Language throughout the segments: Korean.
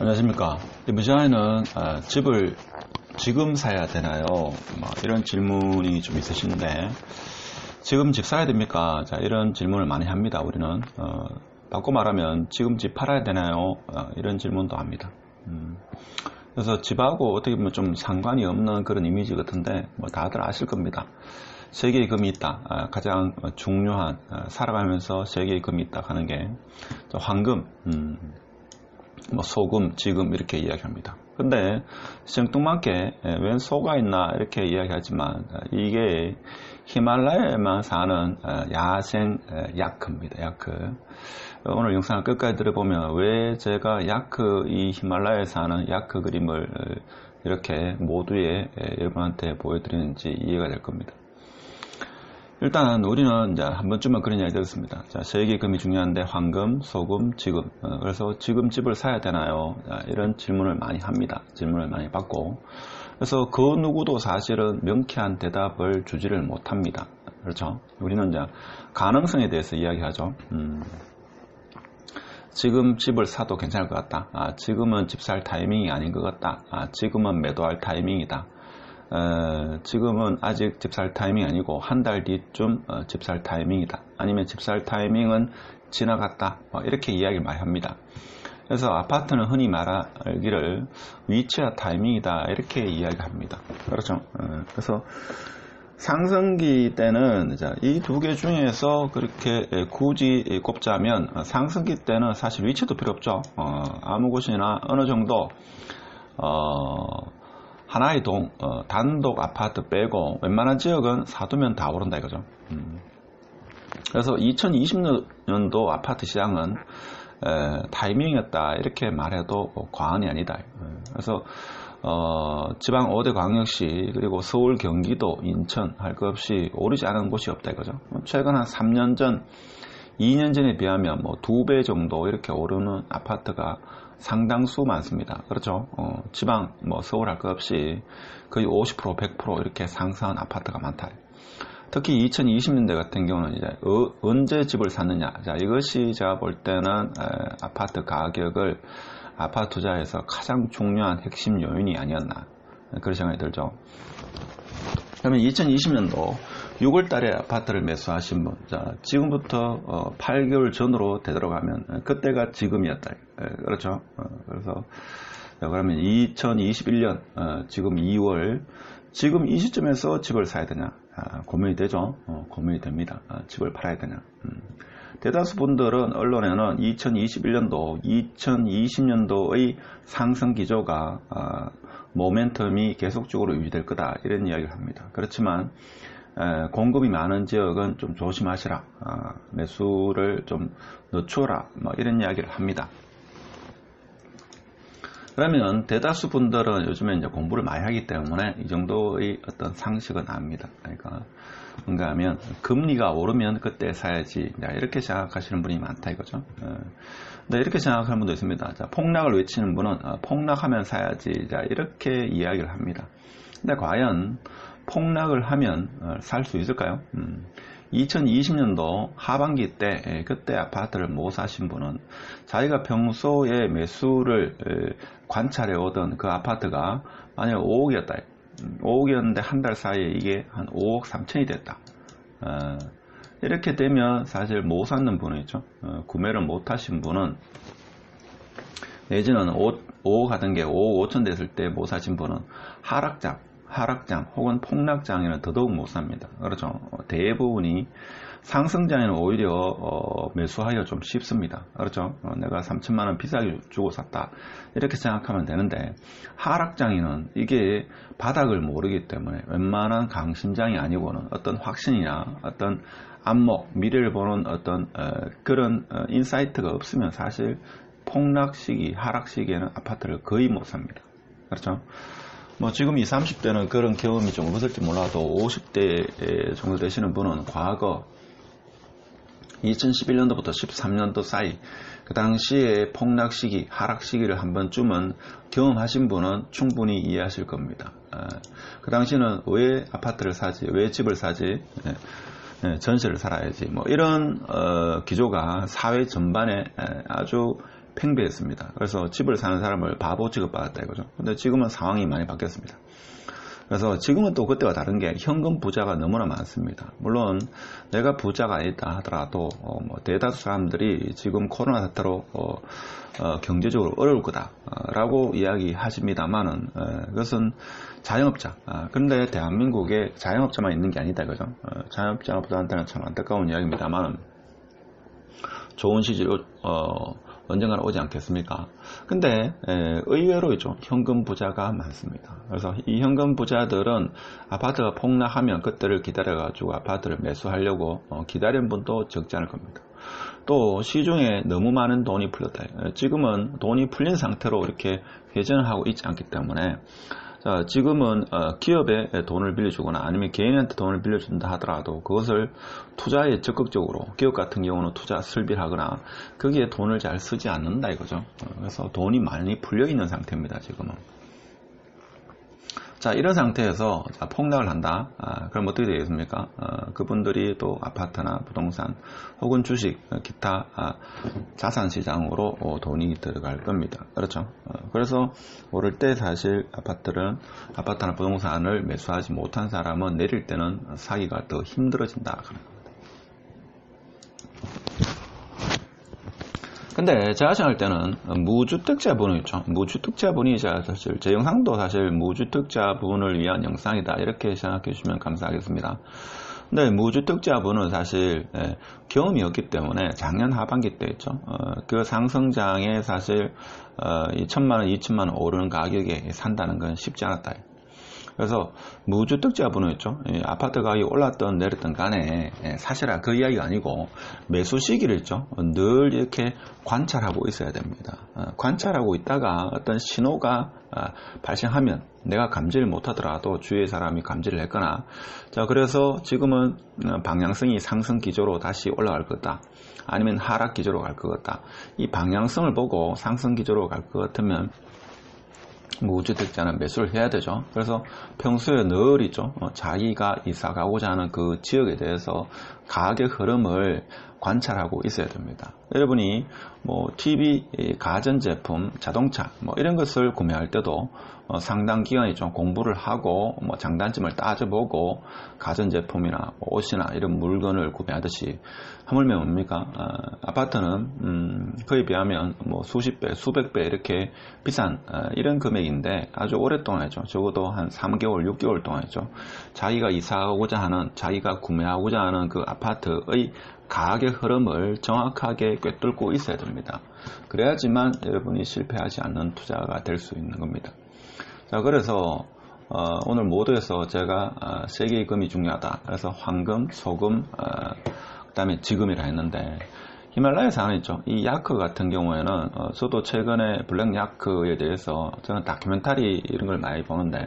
안녕하십니까. 이번 시간에는 집을 지금 사야 되나요? 이런 질문이 좀 있으신데, 지금 집 사야 됩니까? 자, 이런 질문을 많이 합니다. 우리는 바꿔 말하면 지금 집 팔아야 되나요? 이런 질문도 합니다. 그래서 집하고 어떻게 보면 좀 상관이 없는 그런 이미지 같은데 다들 아실 겁니다. 세 개의 금이 있다. 가장 중요한, 살아가면서 세 개의 금이 있다 하는 게 황금, 소금, 지금 이렇게 이야기합니다. 근데 생뚱맞게 웬 소가 있나 이렇게 이야기하지만 이게 히말라야에만 사는 야생 야크입니다. 야크. 오늘 영상을 끝까지 들어보면 왜 제가 이 히말라야에 사는 야크 그림을 이렇게 모두에 여러분한테 보여드리는지 이해가 될 겁니다. 일단 우리는 이제 한 번쯤은 그런 이야기 들었습니다. 자, 세 개의 금이 중요한데 황금, 소금, 지금. 그래서 지금 집을 사야 되나요? 이런 질문을 많이 합니다. 질문을 많이 받고. 그래서 그 누구도 사실은 명쾌한 대답을 주지를 못합니다. 그렇죠? 우리는 이제 가능성에 대해서 이야기하죠. 지금 집을 사도 괜찮을 것 같다. 지금은 집 살 타이밍이 아닌 것 같다. 지금은 매도할 타이밍이다. 지금은 아직 집 살 타이밍이 아니고 한 달 뒤쯤 집 살 타이밍이다. 아니면 집 살 타이밍은 지나갔다. 이렇게 이야기를 많이 합니다. 그래서 아파트는 흔히 말하기를 위치와 타이밍이다. 이렇게 이야기합니다. 그렇죠. 그래서 상승기 때는 이 두 개 중에서 그렇게 굳이 꼽자면 상승기 때는 사실 위치도 필요 없죠. 아무 곳이나 어느 정도 하나의 단독 아파트 빼고 웬만한 지역은 사두면 다 오른다 이거죠. 그래서 2020년도 아파트 시장은 타이밍이었다 이렇게 말해도 과언이 아니다. 그래서 지방 5대 광역시 그리고 서울, 경기도, 인천 할 것 없이 오르지 않은 곳이 없다 이거죠. 최근 한 3년 전, 2년 전에 비하면 2배 정도 이렇게 오르는 아파트가 상당수 많습니다. 그렇죠. 지방 서울 할 것 없이 거의 50%, 100% 이렇게 상승한 아파트가 많다. 특히 2020년대 같은 경우는 이제 언제 집을 샀느냐. 자, 이것이 제가 볼 때는 아파트 가격을 아파트 투자에서 가장 중요한 핵심 요인이 아니었나 그런 생각이 들죠. 그러면 2020년도 6월 달에 아파트를 매수하신 분, 자, 지금부터 8개월 전으로 되돌아가면 그때가 지금이었다. 그렇죠. 그래서 그러면 2021년 지금 2월 지금 이 시점에서 집을 사야 되냐 고민이 되죠. 고민이 됩니다. 집을 팔아야 되냐. 대다수 분들은 언론에는 2021년도, 2020년도의 상승 기조가 모멘텀이 계속적으로 유지될 거다 이런 이야기를 합니다. 그렇지만 공급이 많은 지역은 좀 조심하시라, 매수를 좀 늦추어라 이런 이야기를 합니다. 그러면 대다수 분들은 요즘에 이제 공부를 많이 하기 때문에 이 정도의 어떤 상식은 압니다. 그러니까 뭔가 하면 금리가 오르면 그때 사야지 이렇게 생각하시는 분이 많다 이거죠. 근데 이렇게 생각하는 분도 있습니다. 자, 폭락을 외치는 분은 폭락하면 사야지 이렇게 이야기를 합니다. 근데 과연 폭락을 하면 살 수 있을까요? 2020년도 하반기 때 그때 아파트를 못 사신 분은 자기가 평소에 매수를 관찰해 오던 그 아파트가 만약 5억이었다. 5억이었는데 한 달 사이에 이게 한 5억 3천이 됐다. 이렇게 되면 사실 못 사는 분은 있죠. 구매를 못 하신 분은 내지는 5억 하던 게 5억 5천 됐을 때 못 사신 분은 하락장 혹은 폭락장에는 더더욱 못 삽니다. 그렇죠. 대부분이 상승장에는 오히려 매수하기가 좀 쉽습니다. 그렇죠. 내가 3천만원 비싸게 주고 샀다 이렇게 생각하면 되는데 하락장에는 이게 바닥을 모르기 때문에 웬만한 강심장이 아니고는 어떤 확신이나 어떤 안목, 미래를 보는 어떤 그런 인사이트가 없으면 사실 폭락 시기, 하락 시기에는 아파트를 거의 못 삽니다. 그렇죠. 지금 20, 30대는 그런 경험이 좀 없을지 몰라도 50대 정도 되시는 분은 과거 2011년도부터 13년도 사이 그 당시에 폭락 시기, 하락 시기를 한 번쯤은 경험하신 분은 충분히 이해하실 겁니다. 그 당시는 왜 아파트를 사지, 왜 집을 사지, 전세를 살아야지 이런 기조가 사회 전반에 아주 팽배했습니다. 그래서 집을 사는 사람을 바보 취급받았다 이거죠. 근데 지금은 상황이 많이 바뀌었습니다. 그래서 지금은 또 그때와 다른 게 현금 부자가 너무나 많습니다. 물론 내가 부자가 아니다 하더라도 대다수 사람들이 지금 코로나 사태로 경제적으로 어려울 거다라고 이야기하십니다만은 그것은 자영업자. 그런데 대한민국에 자영업자만 있는 게 아니다 이거죠. 자영업자분들한테는 참 안타까운 이야기입니다만 좋은 시절 언젠가는 오지 않겠습니까? 근데 의외로 있죠. 현금 부자가 많습니다. 그래서 이 현금 부자들은 아파트가 폭락하면 그때를 기다려가지고 아파트를 매수하려고 기다린 분도 적지 않을 겁니다. 또 시중에 너무 많은 돈이 풀렸다. 지금은 돈이 풀린 상태로 이렇게 회전을 하고 있지 않기 때문에 자, 지금은 기업에 돈을 빌려주거나 아니면 개인한테 돈을 빌려준다 하더라도 그것을 투자에 적극적으로 기업 같은 경우는 투자 설비를 하거나 거기에 돈을 잘 쓰지 않는다 이거죠. 그래서 돈이 많이 풀려 있는 상태입니다. 지금은. 자, 이런 상태에서 폭락을 한다. 그럼 어떻게 되겠습니까? 그분들이 또 아파트나 부동산 혹은 주식, 기타 자산시장으로 돈이 들어갈 겁니다. 그렇죠? 그래서 오를 때 사실 아파트나 부동산을 매수하지 못한 사람은 내릴 때는 사기가 더 힘들어진다. 근데 제가 생각할 때는 무주택자분이 있죠. 무주택자분이 사실 제 영상도 사실 무주택자분을 위한 영상이다 이렇게 생각해 주시면 감사하겠습니다. 근데 무주택자분은 사실 경험이 없기 때문에 작년 하반기 때 있죠. 그 상승장에 사실 1,000만원, 2,000만원 오르는 가격에 산다는 건 쉽지 않았다. 그래서 무주택자분은 있죠. 아파트 가격이 올랐던 내렸던 간에 사실은 그 이야기가 아니고 매수 시기를 있죠. 늘 이렇게 관찰하고 있어야 됩니다. 관찰하고 있다가 어떤 신호가 발생하면 내가 감지를 못하더라도 주위의 사람이 감지를 했거나 자 그래서 지금은 방향성이 상승 기조로 다시 올라갈 거다. 아니면 하락 기조로 갈 것 같다. 이 방향성을 보고 상승 기조로 갈 것 같으면 무주택자는 매수를 해야 되죠. 그래서 평소에 늘 있죠. 자기가 이사 가고자 하는 그 지역에 대해서 가격 흐름을 관찰하고 있어야 됩니다. 여러분이 TV, 가전제품, 자동차 이런 것을 구매할 때도 상당 기간이 좀 공부를 하고 장단점을 따져보고 가전제품이나 옷이나 이런 물건을 구매하듯이 하물며 뭡니까? 아파트는 그에 비하면 수십 배, 수백 배 이렇게 비싼 이런 금액인데 아주 오랫동안 했죠. 적어도 한 3개월, 6개월 동안 했죠. 자기가 이사하고자 하는, 자기가 구매하고자 하는 그 아파트의 가격 흐름을 정확하게 꿰뚫고 있어야 됩니다. 그래야지만 여러분이 실패하지 않는 투자가 될 수 있는 겁니다. 자, 그래서 오늘 모두에서 제가 세 개의 금이 중요하다. 그래서 황금, 소금, 그 다음에 지금이라 했는데 히말라야 산은 있죠. 이 야크 같은 경우에는 저도 최근에 블랙 야크에 대해서 저는 다큐멘터리 이런 걸 많이 보는데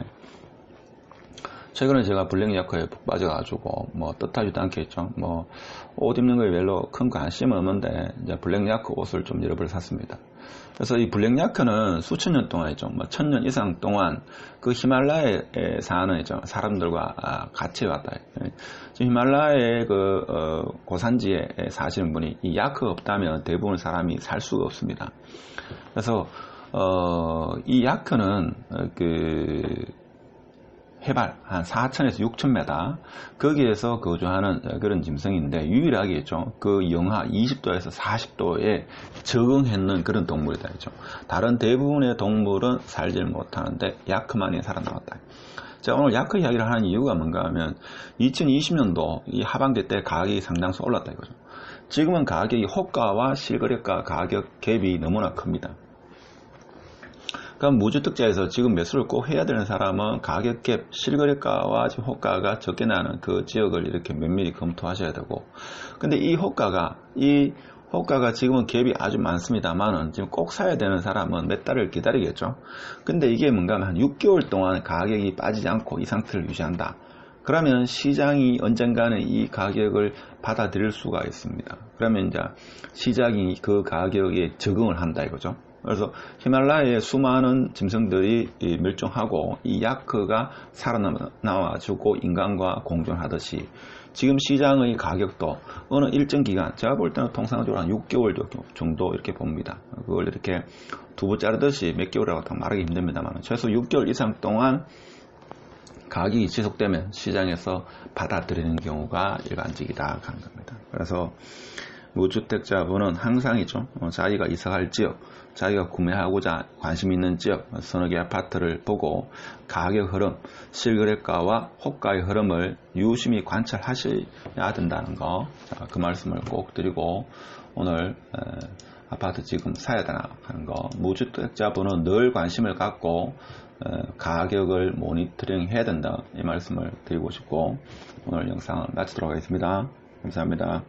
최근에 제가 블랙 야크에 푹 빠져가지고 뜻하지도 않겠죠. 옷 입는 거에 별로 큰 관심은 없는데 이제 블랙 야크 옷을 좀 여러 벌 샀습니다. 그래서 이 블랙 야크는 수천 년 동안 있죠. 1000년 이상 동안 그 히말라야에 사는 있죠. 사람들과 같이 왔다. 지금 히말라야의 그 고산지에 사시는 분이 이 야크가 없다면 대부분 사람이 살 수가 없습니다. 그래서 이 야크는 해발 한 4,000에서 6,000m 거기에서 거주하는 그런 짐승인데 유일하게 있죠. 그 영하 20도에서 40도에 적응했는 그런 동물이다. 있죠. 다른 대부분의 동물은 살질 못하는데 야크만이 살아남았다. 제가 오늘 야크 이야기를 하는 이유가 뭔가 하면 2020년도 이 하반기 때 가격이 상당수 올랐다 이거죠. 지금은 가격이 호가와 실거래가 가격 갭이 너무나 큽니다. 그럼 무주택자에서 지금 매수를 꼭 해야 되는 사람은 가격갭, 실거래가와 호가가 적게 나는 그 지역을 이렇게 면밀히 검토하셔야 되고, 근데 이 호가가 지금은 갭이 아주 많습니다만은 지금 꼭 사야 되는 사람은 몇 달을 기다리겠죠. 근데 이게 뭔가 하면 한 6개월 동안 가격이 빠지지 않고 이 상태를 유지한다. 그러면 시장이 언젠가는 이 가격을 받아들일 수가 있습니다. 그러면 이제 시장이 그 가격에 적응을 한다 이거죠. 그래서 히말라야의 수많은 짐승들이 멸종하고 이 야크가 살아남아주고 인간과 공존하듯이 지금 시장의 가격도 어느 일정 기간, 제가 볼 때는 통상적으로 한 6개월 정도 이렇게 봅니다. 그걸 이렇게 두부 자르듯이 몇 개월이라고 딱 말하기 힘듭니다만 최소 6개월 이상 동안 가격이 지속되면 시장에서 받아들이는 경우가 일반적이다 하는 겁니다. 그래서 무주택자분은 항상이죠. 자기가 이사할 지역, 자기가 구매하고자 관심 있는 지역, 서너 개 아파트를 보고 가격 흐름, 실거래가와 호가의 흐름을 유심히 관찰하셔야 된다는 거, 그 말씀을 꼭 드리고 오늘 아파트 지금 사야 되나 하는 거, 무주택자분은 늘 관심을 갖고 가격을 모니터링 해야 된다 이 말씀을 드리고 싶고 오늘 영상을 마치도록 하겠습니다. 감사합니다.